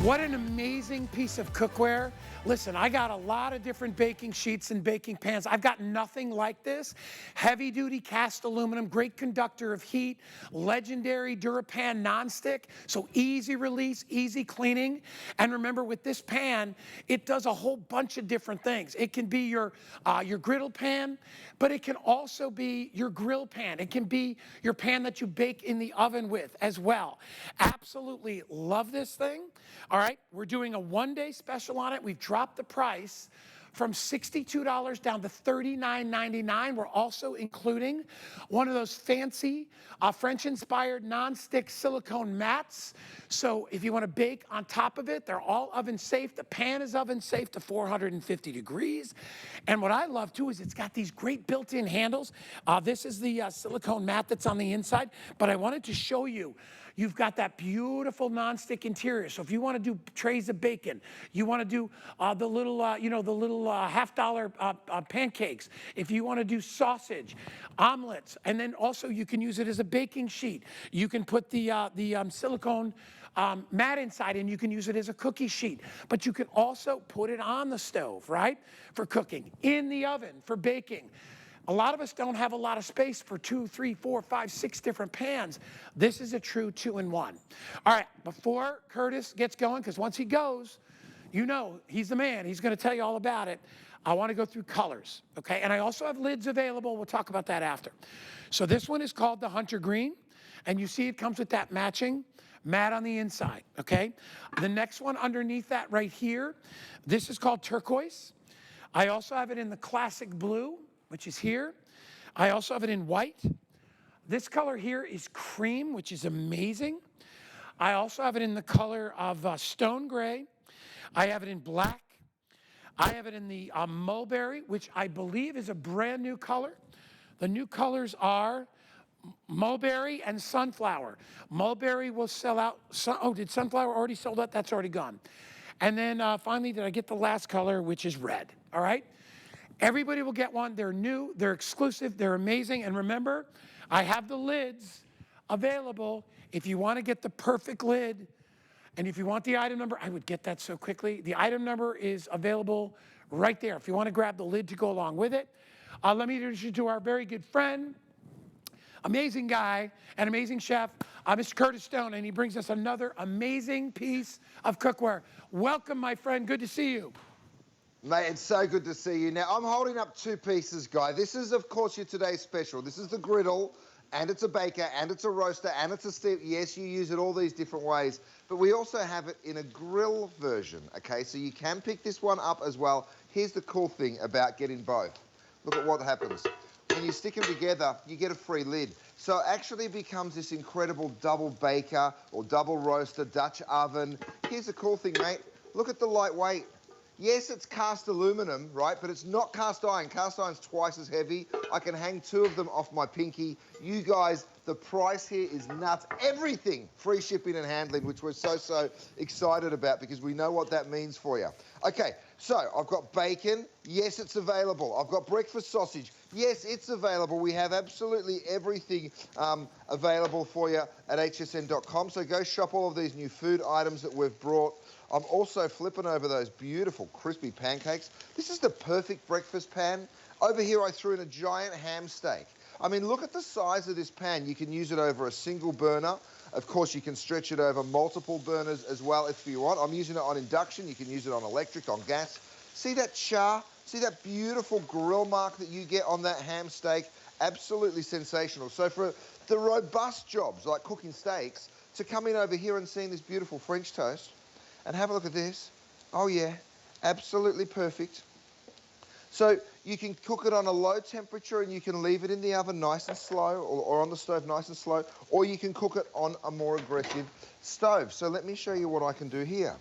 What an amazing piece of cookware. Listen, I got a lot of different baking sheets and baking pans. I've got nothing like this. Heavy duty cast aluminum, great conductor of heat, legendary DuraPan nonstick, so easy release, easy cleaning. And remember with this pan, it does a whole bunch of different things. It can be your griddle pan, but it can also be your grill pan. It can be your pan that you bake in the oven with as well. Absolutely love this thing. All right, we're doing a one-day special on it. We've dropped the price from $62 down to $39.99. We're also including one of those fancy French-inspired non-stick silicone mats. So if you want to bake on top of it, they're all oven safe. The pan is oven safe to 450 degrees. And what I love too is it's got these great built-in handles. This is the silicone mat that's on the inside, but I wanted to show you, you've got that beautiful non-stick interior. So if you want to do trays of bacon, you want to do the little, $50 pancakes, if you want to do sausage, omelets, and then also you can use it as a baking sheet. You can put the silicone mat inside and you can use it as a cookie sheet. But you can also put it on the stove, right, for cooking, in the oven for baking. A lot of us don't have a lot of space for 2, 3, 4, 5, 6 different pans. This is a true 2-in-1. All right, before Curtis gets going, because once he goes, you know, he's the man. He's going to tell you all about it. I want to go through colors, okay? And I also have lids available. We'll talk about that after. So this one is called the Hunter Green, and you see it comes with that matching mat on the inside, okay? The next one underneath that right here, this is called turquoise. I also have it in the classic blue, which is here. I also have it in white. This color here is cream, which is amazing. I also have it in the color of stone gray. I have it in black. I have it in the mulberry, which I believe is a brand new color. The new colors are mulberry and sunflower. Mulberry will sell out. Did sunflower already sold out? That's already gone. And then finally, did I get the last color, which is red, all right? Everybody will get one. They're new, they're exclusive, they're amazing. And remember, I have the lids available. If you want to get the perfect lid, and if you want the item number, I would get that so quickly. The item number is available right there. If you want to grab the lid to go along with it. Let me introduce you to our very good friend, amazing guy, and amazing chef, Mr. Curtis Stone, and he brings us another amazing piece of cookware. Welcome, my friend. Good to see you. Mate, it's so good to see you. Now, I'm holding up two pieces, Guy. This is, of course, your today's special. This is the griddle, and it's a baker, and it's a roaster, and it's a steam. Yes, you use it all these different ways, but we also have it in a grill version, okay? So you can pick this one up as well. Here's the cool thing about getting both. Look at what happens. When you stick them together, you get a free lid. So it actually becomes this incredible double baker or double roaster, Dutch oven. Here's the cool thing, mate. Look at the lightweight. Yes, it's cast aluminum, right? But it's not cast iron. Cast iron's twice as heavy. I can hang 2 of them off my pinky. You guys, the price here is nuts. Everything free shipping and handling, which we're so excited about because we know what that means for you. Okay, so I've got bacon. Yes, it's available. I've got breakfast sausage. Yes, it's available. We have absolutely everything available for you at hsn.com. So go shop all of these new food items that we've brought. I'm also flipping over those beautiful crispy pancakes. This is the perfect breakfast pan. Over here, I threw in a giant ham steak. I mean, look at the size of this pan. You can use it over a single burner. Of course, you can stretch it over multiple burners as well if you want. I'm using it on induction. You can use it on electric, on gas. See that char? See that beautiful grill mark that you get on that ham steak? Absolutely sensational. So for the robust jobs, like cooking steaks, to come in over here and seeing this beautiful French toast, and have a look at this. Oh yeah, absolutely perfect. So you can cook it on a low temperature and you can leave it in the oven nice and slow, or on the stove nice and slow, or you can cook it on a more aggressive stove. So let me show you what I can do here.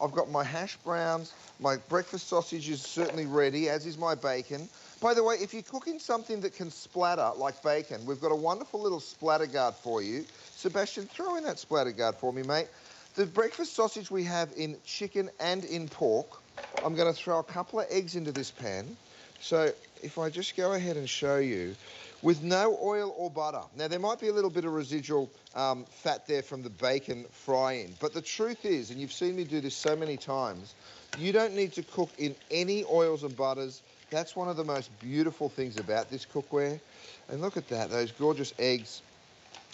I've got my hash browns, my breakfast sausage is certainly ready, as is my bacon. By the way, if you're cooking something that can splatter, like bacon, we've got a wonderful little splatter guard for you. Sebastian, throw in that splatter guard for me, mate. The breakfast sausage we have in chicken and in pork, I'm going to throw a couple of eggs into this pan. So if I just go ahead and show you, with no oil or butter. Now, there might be a little bit of residual fat there from the bacon fry-in, but the truth is, and you've seen me do this so many times, you don't need to cook in any oils and butters. That's one of the most beautiful things about this cookware. And look at that, those gorgeous eggs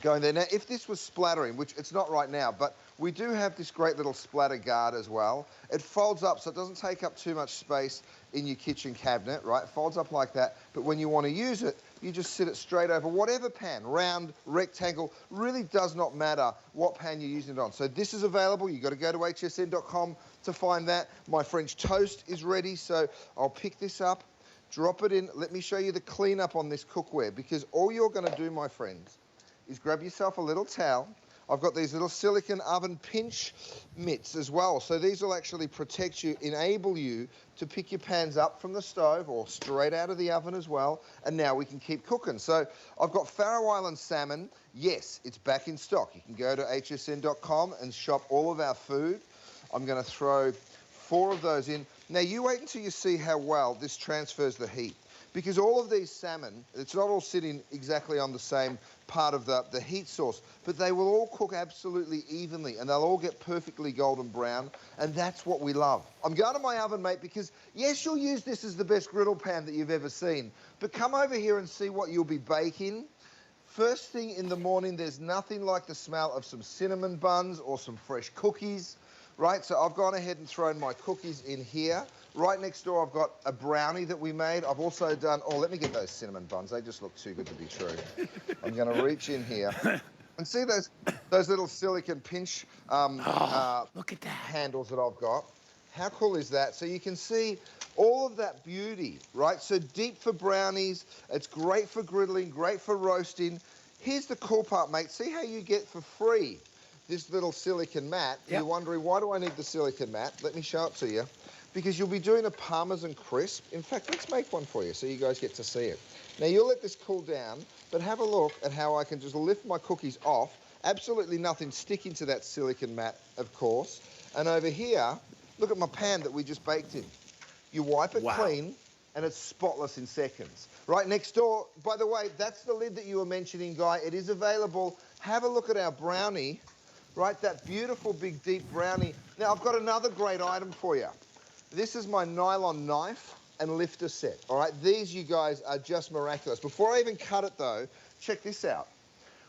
going there. Now, if this was splattering, which it's not right now, but we do have this great little splatter guard as well. It folds up so it doesn't take up too much space in your kitchen cabinet, right? It folds up like that, but when you want to use it, you just sit it straight over whatever pan, round, rectangle, really does not matter what pan you're using it on. So this is available. You've got to go to hsn.com to find that. My French toast is ready, so I'll pick this up, drop it in. Let me show you the cleanup on this cookware, because all you're going to do, my friends, is grab yourself a little towel. I've got these little silicone oven pinch mitts as well. So these will actually protect you, enable you to pick your pans up from the stove or straight out of the oven as well. And now we can keep cooking. So I've got Faroe Island salmon. Yes, it's back in stock. You can go to hsn.com and shop all of our food. I'm going to throw 4 of those in. Now you wait until you see how well this transfers the heat. Because all of these salmon, it's not all sitting exactly on the same part of the heat source, but they will all cook absolutely evenly and they'll all get perfectly golden brown, and that's what we love. I'm going to my oven, mate, because yes, you'll use this as the best griddle pan that you've ever seen, but come over here and see what you'll be baking. First thing in the morning, there's nothing like the smell of some cinnamon buns or some fresh cookies, right? So I've gone ahead and thrown my cookies in here. Right next door, I've got a brownie that we made. I've also done, oh, let me get those cinnamon buns. They just look too good to be true. I'm going to reach in here and see those little silicone pinch Look at that. handles that I've got. How cool is that? So you can see all of that beauty, right? So deep for brownies. It's great for griddling, great for roasting. Here's the cool part, mate. See how you get for free this little silicone mat. Yep. You're wondering, why do I need the silicone mat? Let me show it to you. Because you'll be doing a Parmesan crisp. In fact, let's make one for you so you guys get to see it. Now, you'll let this cool down, but have a look at how I can just lift my cookies off. Absolutely nothing sticking to that silicone mat, of course. And over here, look at my pan that we just baked in. You wipe it clean, and it's spotless in seconds. Right next door, by the way, that's the lid that you were mentioning, Guy. It is available. Have a look at our brownie, right? That beautiful, big, deep brownie. Now, I've got another great item for you. This is my nylon knife and lifter set, all right? These, you guys, are just miraculous. Before I even cut it, though, check this out.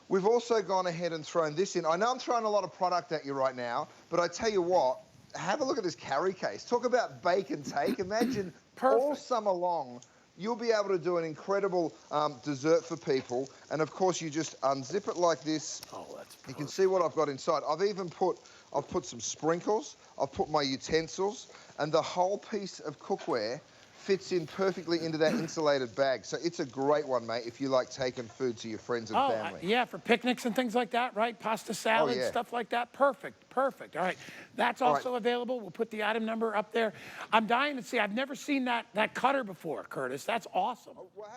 We've also gone ahead and thrown this in. I know I'm throwing a lot of product at you right now, but I tell you what, have a look at this carry case. Talk about bake and take. Imagine all summer long, you'll be able to do an incredible dessert for people. And, of course, you just unzip it like this. Oh, that's perfect. You can see what I've got inside. I've put some sprinkles. I've put my utensils. And the whole piece of cookware fits in perfectly into that insulated bag. So it's a great one, mate, if you like taking food to your friends and family. Yeah, for picnics and things like that, right? Pasta salad, stuff like that. Perfect, perfect. All right, that's also available. We'll put the item number up there. I'm dying to see. I've never seen that cutter before, Curtis. That's awesome. Well,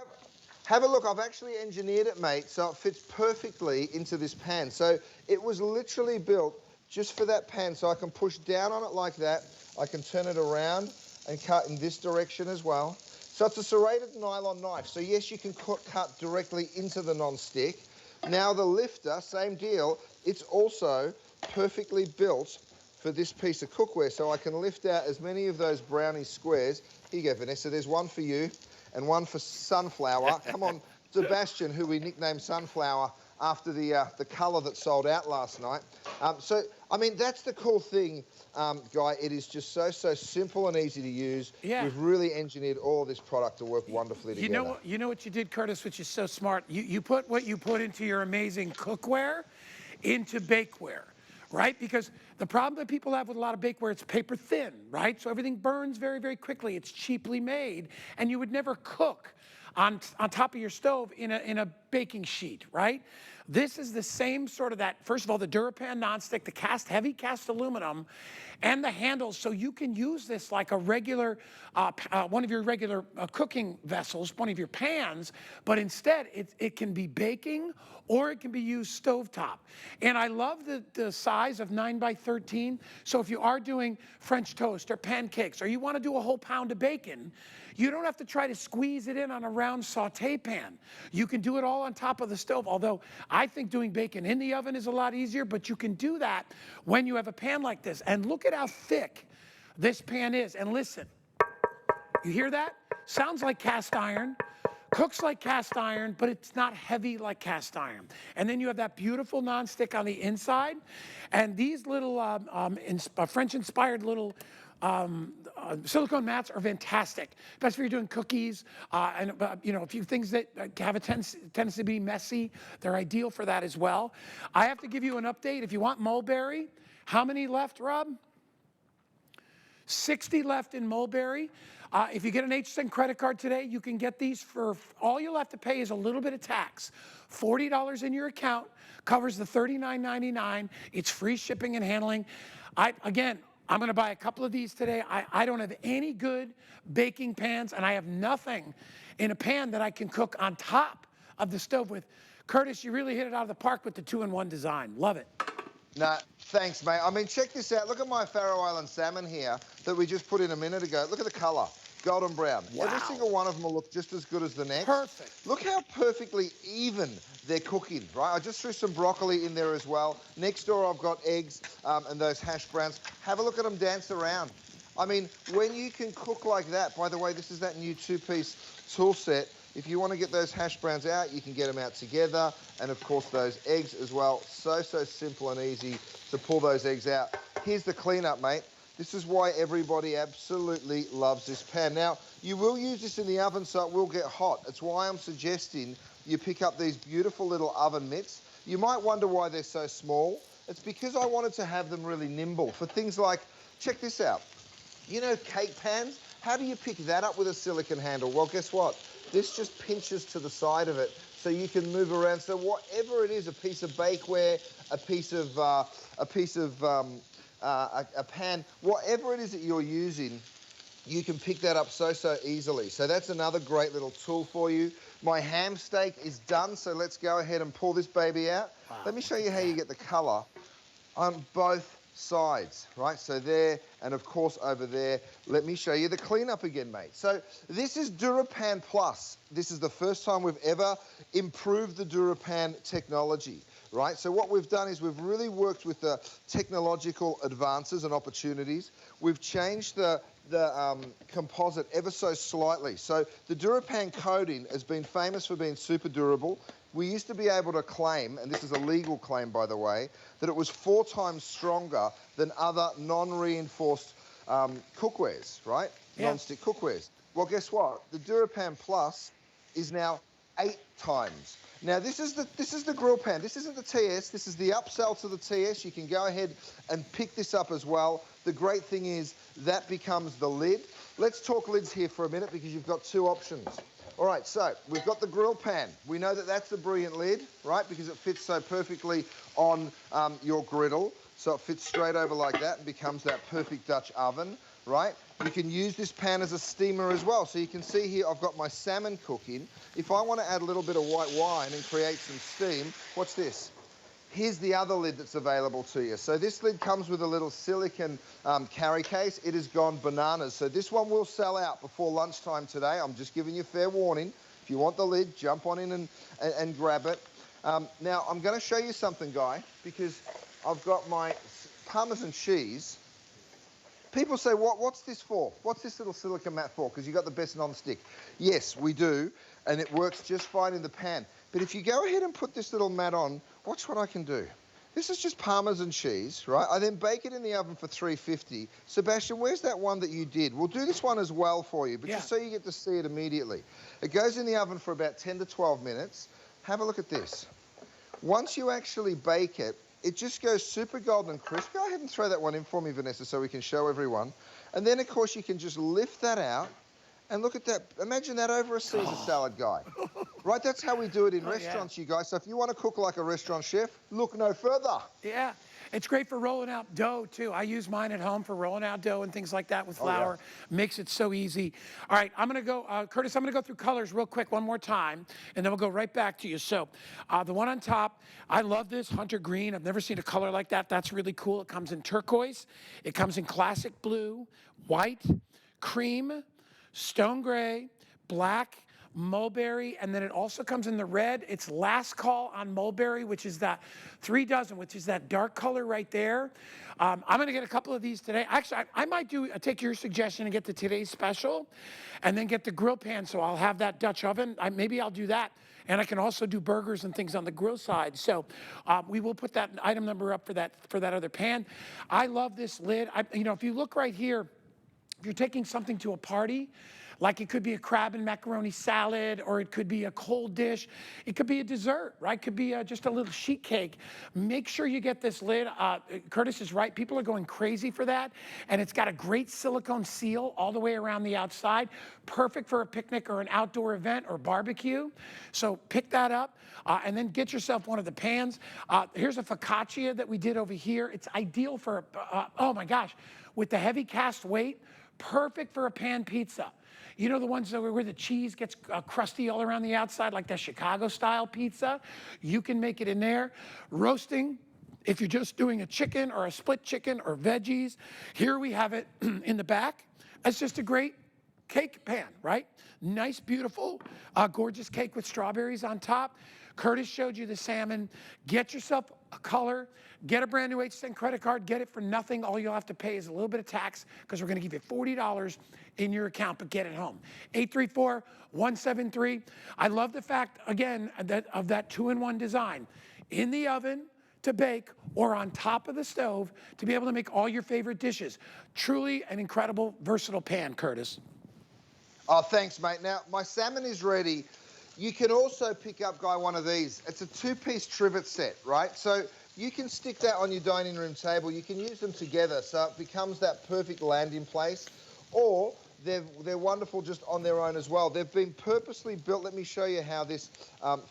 have a look. I've actually engineered it, mate, so it fits perfectly into this pan. So it was literally built just for that pan, so I can push down on it like that. I can turn it around and cut in this direction as well. So it's a serrated nylon knife. So yes, you can cut directly into the non-stick. Now the lifter, same deal. It's also perfectly built for this piece of cookware, so I can lift out as many of those brownie squares. Here you go, Vanessa. There's one for you and one for Sunflower. Come on, Sebastian, who we nicknamed Sunflower after the colour that sold out last night. So, I mean, that's the cool thing, Guy. It is just so simple and easy to use. Yeah. We've really engineered all of this product to work wonderfully together. You know what you did, Curtis, which is so smart? You put what you put into your amazing cookware into bakeware, right? Because the problem that people have with a lot of bakeware, it's paper thin, right? So everything burns very, very quickly. It's cheaply made, and you would never cook on top of your stove in a baking sheet, right? This is the same sort of that, first of all, the DuraPan nonstick, the heavy cast aluminum, and the handles, so you can use this like a regular, one of your regular cooking vessels, one of your pans, but instead it can be baking or it can be used stovetop. And I love the size of 9 by 13. 13. So if you are doing French toast or pancakes, or you want to do a whole pound of bacon, you don't have to try to squeeze it in on a round saute pan. You can do it all on top of the stove, although I think doing bacon in the oven is a lot easier, but you can do that when you have a pan like this. And look at how thick this pan is. And listen, you hear that? Sounds like cast iron. Cooks like cast iron, but it's not heavy like cast iron. And then you have that beautiful nonstick on the inside. And these little French-inspired little silicone mats are fantastic. Best if you're doing cookies and you know, a few things that have a tendency to be messy. They're ideal for that as well. I have to give you an update. If you want mulberry, how many left, Rob? 60 left in mulberry. If you get an HSN credit card today, you can get these for, all you'll have to pay is a little bit of tax. $40 in your account, covers the $39.99. It's free shipping and handling. Again, I'm gonna buy a couple of these today. I don't have any good baking pans, and I have nothing in a pan that I can cook on top of the stove with. Curtis, you really hit it out of the park with the 2-in-1 design. Love it. No, thanks, mate. I mean, check this out. Look at my Faroe Island salmon here that we just put in a minute ago. Look at the colour, golden brown. Wow. Every single one of them will look just as good as the next. Perfect. Look how perfectly even they're cooking, right? I just threw some broccoli in there as well. Next door, I've got eggs and those hash browns. Have a look at them dance around. I mean, when you can cook like that, by the way, this is that new two-piece tool set. If you want to get those hash browns out, you can get them out together. And of course, those eggs as well. So simple and easy to pull those eggs out. Here's the cleanup, mate. This is why everybody absolutely loves this pan. Now, you will use this in the oven, so it will get hot. It's why I'm suggesting you pick up these beautiful little oven mitts. You might wonder why they're so small. It's because I wanted to have them really nimble for things like, check this out. You know cake pans? How do you pick that up with a silicone handle? Well, guess what? This just pinches to the side of it so you can move around. So whatever it is, a piece of bakeware, a pan, whatever it is that you're using, you can pick that up so easily. So that's another great little tool for you. My ham steak is done, so let's go ahead and pull this baby out. Wow. Let me show you how you get the colour on both sides, right? So there, and of course over there. Let me show you the cleanup again, mate. So this is DuraPan Plus. This is the first time we've ever improved the DuraPan technology, right? So what we've done is we've really worked with the technological advances and opportunities. We've changed the composite ever so slightly. So the DuraPan coating has been famous for being super durable. We used to be able to claim, and this is a legal claim, by the way, that it was 4 times stronger than other non-reinforced cookwares, right? Yeah. Non-stick cookwares. Well, guess what? The DuraPan Plus is now 8 times. Now, this is the grill pan. This isn't the TS. This is the upsell to the TS. You can go ahead and pick this up as well. The great thing is that becomes the lid. Let's talk lids here for a minute because you've got 2 options. All right, so we've got the grill pan. We know that that's the brilliant lid, right, because it fits so perfectly on your griddle. So it fits straight over like that and becomes that perfect Dutch oven, right? You can use this pan as a steamer as well. So you can see here I've got my salmon cooking. If I want to add a little bit of white wine and create some steam, watch this. Here's the other lid that's available to you. So this lid comes with a little silicone carry case. It has gone bananas. So this one will sell out before lunchtime today. I'm just giving you fair warning. If you want the lid, jump on in and grab it. Now, I'm going to show you something, Guy, because I've got my Parmesan cheese. People say, what's this for? What's this little silicone mat for? Because you've got the best non-stick. Yes, we do, and it works just fine in the pan. But if you go ahead and put this little mat on, watch what I can do. This is just Parmesan cheese, right? I then bake it in the oven for 350. Sebastian, where's that one that you did? We'll do this one as well for you, but just so you get to see it immediately. It goes in the oven for about 10 to 12 minutes. Have a look at this. Once you actually bake it, it just goes super golden and crisp. Go ahead and throw that one in for me, Vanessa, so we can show everyone. And then, of course, you can just lift that out And look at that. Imagine that over a Caesar salad, guy. Right, that's how we do it in restaurants, you guys. So if you want to cook like a restaurant chef, look no further. Yeah, it's great for rolling out dough too. I use mine at home for rolling out dough and things like that with flour. Makes it so easy. All right, I'm gonna go, Curtis, I'm gonna go through colors real quick one more time, and then we'll go right back to you. So the one on top, I love this, Hunter Green. I've never seen a color like that. That's really cool. It comes in turquoise. It comes in classic blue, white, cream, stone gray, black, mulberry, and then it also comes in the red. It's last call on mulberry, which is that 3 dozen, which is that dark color right there. I'm gonna get a couple of these today. Actually, I might take your suggestion and get the today's special, and then get the grill pan. So I'll have that Dutch oven. Maybe I'll do that. And I can also do burgers and things on the grill side. So we will put that item number up for that other pan. I love this lid. If you look right here, if you're taking something to a party, like it could be a crab and macaroni salad, or it could be a cold dish. It could be a dessert, right? It could be just a little sheet cake. Make sure you get this lid. Curtis is right. People are going crazy for that. And it's got a great silicone seal all the way around the outside. Perfect for a picnic or an outdoor event or barbecue. So pick that up and then get yourself one of the pans. Here's a focaccia that we did over here. It's ideal for, oh my gosh, with the heavy cast weight, perfect for a pan pizza. You know, the ones where the cheese gets crusty all around the outside, like that Chicago-style pizza? You can make it in there. Roasting, if you're just doing a chicken or a split chicken or veggies. Here we have it in the back. It's just a great cake pan, right? Nice, beautiful, gorgeous cake with strawberries on top. Curtis showed you the salmon. Get yourself a color. Get a brand new HSN credit card. Get it for nothing. All you'll have to pay is a little bit of tax, because we're going to give you $40 in your account, but get it home. 834-173. I love the fact, again, of that 2-in-1 design. In the oven to bake, or on top of the stove to be able to make all your favorite dishes. Truly an incredible, versatile pan, Curtis. Oh, thanks, mate. Now, my salmon is ready. You can also pick up, Guy, one of these. It's a 2-piece trivet set, right? So you can stick that on your dining room table. You can use them together, so it becomes that perfect landing place. Or they're wonderful just on their own as well. They've been purposely built. Let me show you how this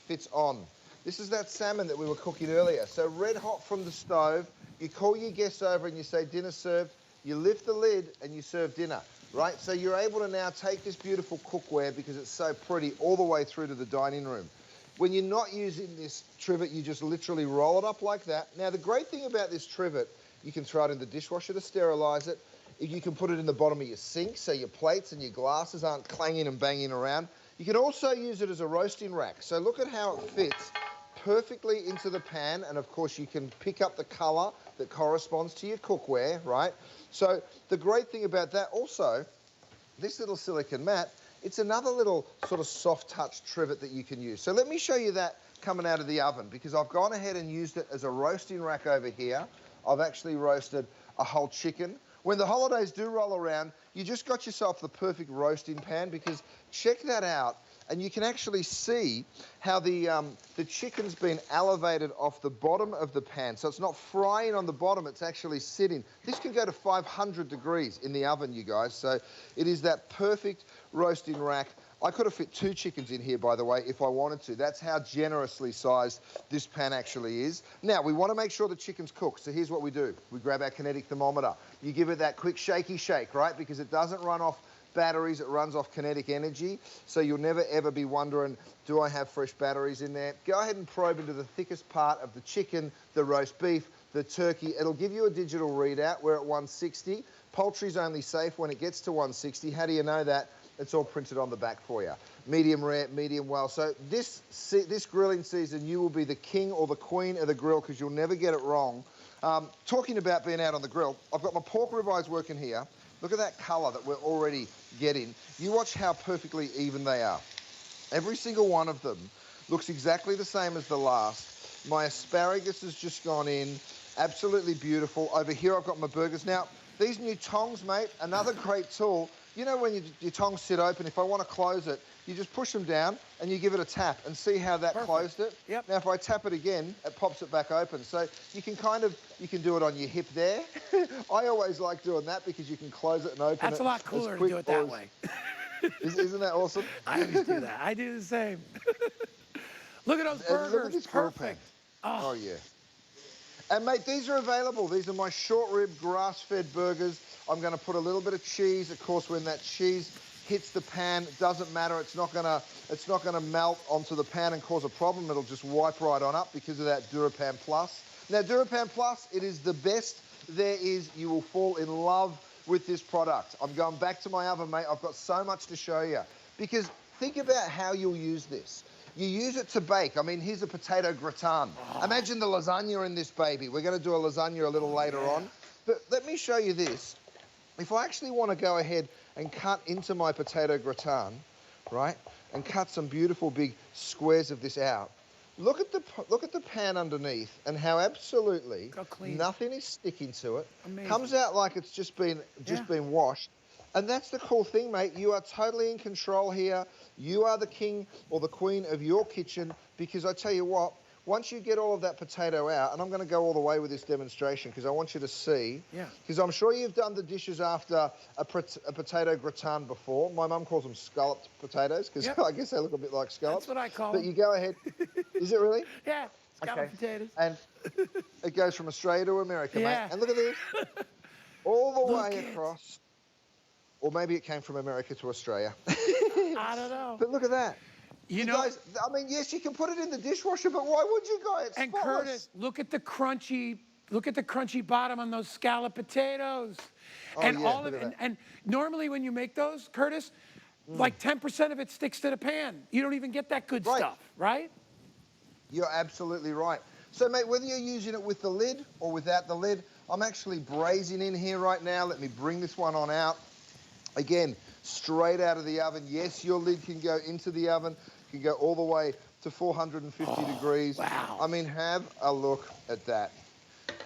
fits on. This is that salmon that we were cooking earlier. So red hot from the stove. You call your guests over and you say, dinner served. You lift the lid and you serve dinner. Right, so you're able to now take this beautiful cookware, because it's so pretty, all the way through to the dining room. When you're not using this trivet, you just literally roll it up like that. Now, the great thing about this trivet, you can throw it in the dishwasher to sterilize it. You can put it in the bottom of your sink, so your plates and your glasses aren't clanging and banging around. You can also use it as a roasting rack. So look at how it fits perfectly into the pan, and of course you can pick up the color that corresponds to your cookware, right? So the great thing about that also, this little silicone mat, it's another little sort of soft touch trivet that you can use. So let me show you that coming out of the oven, because I've gone ahead and used it as a roasting rack over here. I've actually roasted a whole chicken. When the holidays do roll around, you just got yourself the perfect roasting pan, because check that out. And you can actually see how the chicken's been elevated off the bottom of the pan. So it's not frying on the bottom, it's actually sitting. This can go to 500 degrees in the oven, you guys. So it is that perfect roasting rack. I could have fit 2 chickens in here, by the way, if I wanted to. That's how generously sized this pan actually is. Now, we want to make sure the chicken's cooked. So here's what we do. We grab our kinetic thermometer. You give it that quick shaky shake, right? Because it doesn't run off batteries, it runs off kinetic energy, so you'll never ever be wondering, do I have fresh batteries in there? Go ahead and probe into the thickest part of the chicken, the roast beef, the turkey. It'll give you a digital readout. We're at 160. Poultry's only safe when it gets to 160. How do you know that? It's all printed on the back for you. Medium rare, medium well. So this grilling season, you will be the king or the queen of the grill, because you'll never get it wrong. Talking about being out on the grill, I've got my pork ribeyes working here. Look at that colour that we're already getting. You watch how perfectly even they are. Every single one of them looks exactly the same as the last. My asparagus has just gone in. Absolutely beautiful. Over here I've got my burgers. Now, these new tongs, mate, another great tool. You know when your tongs sit open, if I want to close it, you just push them down and you give it a tap and see how that closed it. Yep. Now, if I tap it again, it pops it back open. So you can do it on your hip there. I always like doing that, because you can close it and open it. That's a lot cooler to do it that way. Isn't that awesome? I always do that. I do the same. Look at those And look at burgers. this grill pan. Perfect. Oh, Oh, yeah. And, mate, these are available. These are my short rib, grass-fed burgers. I'm going to put a little bit of cheese. Of course, when that cheese hits the pan, it doesn't matter. It's not gonna melt onto the pan and cause a problem. It'll just wipe right on up because of that DuraPan Plus. Now, DuraPan Plus, it is the best there is. You will fall in love with this product. I'm going back to my oven, mate. I've got so much to show you. Because think about how you'll use this. You use it to bake. I mean, here's a potato gratin. Imagine the lasagna in this baby. We're going to do a lasagna a little later on. But let me show you this. If I actually want to go ahead and cut into my potato gratin, right, and cut some beautiful big squares of this out, look at the pan underneath and how absolutely nothing is sticking to it. Amazing. Comes out like it's just been washed. And that's the cool thing, mate. You are totally in control here. You are the king or the queen of your kitchen, because I tell you what, once you get all of that potato out, and I'm going to go all the way with this demonstration because I want you to see, because I'm sure you've done the dishes after a potato gratin before. My mum calls them scalloped potatoes because I guess they look a bit like scallops. that's what I call But them. you go ahead. Is it really? Yeah, scalloped potatoes. And it goes from Australia to America, mate. And look at this. All the way across. Or maybe it came from America to Australia. I don't know. But look at that. You know, guys, I mean, yes, you can put it in the dishwasher, but why would you, guys? It's and spotless. Curtis, look at the crunchy bottom on those scalloped potatoes. And all of it, and normally when you make those, Curtis, like 10% of it sticks to the pan. You don't even get that good stuff, right? You're absolutely right. So, mate, whether you're using it with the lid or without the lid, I'm actually braising in here right now. Let me bring this one on out. Again, straight out of the oven. Yes, your lid can go into the oven, can go all the way to 450 degrees. Wow. I mean, have a look at that.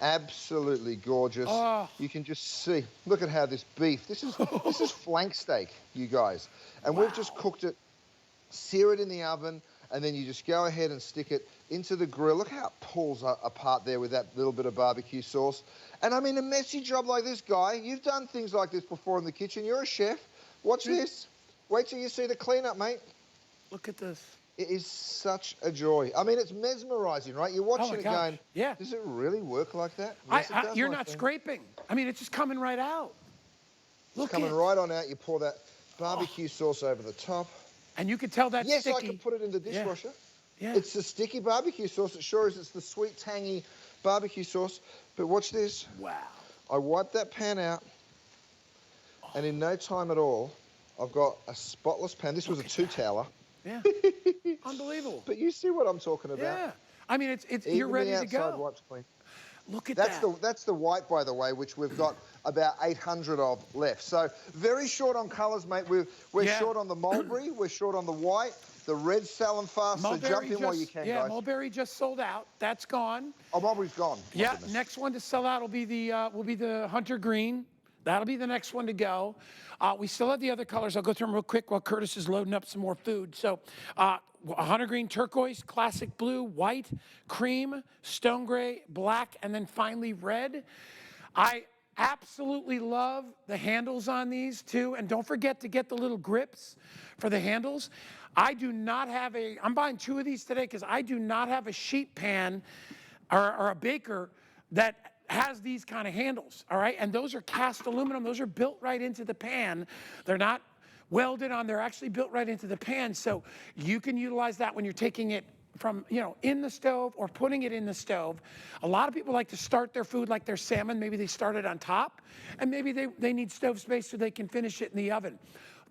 Absolutely gorgeous. You can just see. Look at how this beef. This is flank steak, you guys. And we've just cooked it. Sear it in the oven, and then you just go ahead and stick it into the grill. Look how it pulls apart there with that little bit of barbecue sauce. And I mean, a messy job like this, Guy, you've done things like this before in the kitchen. You're a chef. Watch this. Wait till you see the cleanup, mate. Look at this. It is such a joy. I mean, it's mesmerizing, right? You're watching it going, does it really work like that? Yes, it does, you're not scraping. I mean, it's just coming right out. Look, it's coming right on out. You pour that barbecue sauce over the top. And you can tell that's sticky. Yes, I can put it in the dishwasher. Yeah. It's the sticky barbecue sauce. It sure is. It's the sweet, tangy barbecue sauce. But watch this. Wow. I wipe that pan out, and in no time at all, I've got a spotless pan. This was a two-toweler. Yeah. Unbelievable. But you see what I'm talking about. Yeah. I mean, it's Even you're ready the to go. outside wipes clean. Look at That's that. That's the white, by the way, which we've got about 800 of left. So very short on colours, mate. We're short on the mulberry. We're short on the white. The red's selling fast, so jump in while you can, guys. Mulberry just sold out. That's gone. Oh, mulberry's gone. Yeah, next one to sell out will be the hunter green. That'll be the next one to go. We still have the other colors. I'll go through them real quick while Curtis is loading up some more food. So, hunter green, turquoise, classic blue, white, cream, stone gray, black, and then finally red. I absolutely love the handles on these too. And don't forget to get the little grips for the handles. I'm buying 2 of these today because I do not have a sheet pan or a baker that has these kind of handles, all right? And those are cast aluminum. Those are built right into the pan. They're not welded on. They're actually built right into the pan. So you can utilize that when you're taking it from, in the stove or putting it in the stove. A lot of people like to start their food like their salmon. Maybe they start it on top, and maybe they need stove space so they can finish it in the oven.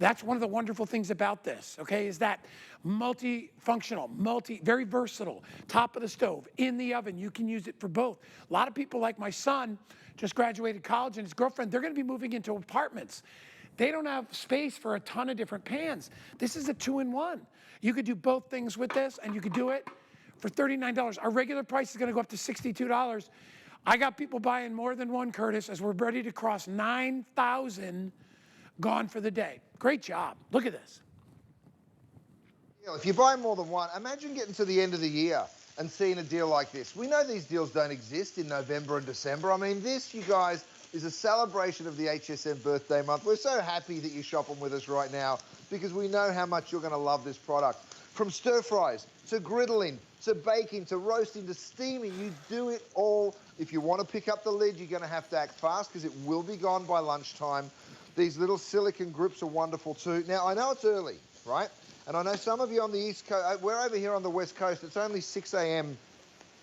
That's one of the wonderful things about this, okay, is that multifunctional, very versatile, top of the stove, in the oven. You can use it for both. A lot of people like my son just graduated college and his girlfriend, they're going to be moving into apartments. They don't have space for a ton of different pans. This is a 2-in-1. You could do both things with this, and you could do it for $39. Our regular price is going to go up to $62. I got people buying more than one, Curtis, as we're ready to cross 9,000 gone for the day. Great job. Look at this. If you buy more than one, imagine getting to the end of the year and seeing a deal like this. We know these deals don't exist in November and December. I mean, this, you guys, is a celebration of the HSN birthday month. We're so happy that you're shopping with us right now because we know how much you're going to love this product. From stir fries to griddling to baking to roasting to steaming, you do it all. If you want to pick up the lid, you're going to have to act fast because it will be gone by lunchtime. These little silicone grips are wonderful too. Now, I know it's early, right? And I know some of you on the East Coast, we're over here on the West Coast, it's only 6 a.m.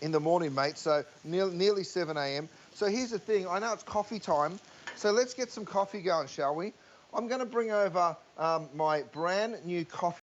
in the morning, mate, so nearly 7 a.m. So here's the thing, I know it's coffee time, so let's get some coffee going, shall we? I'm going to bring over my brand new coffee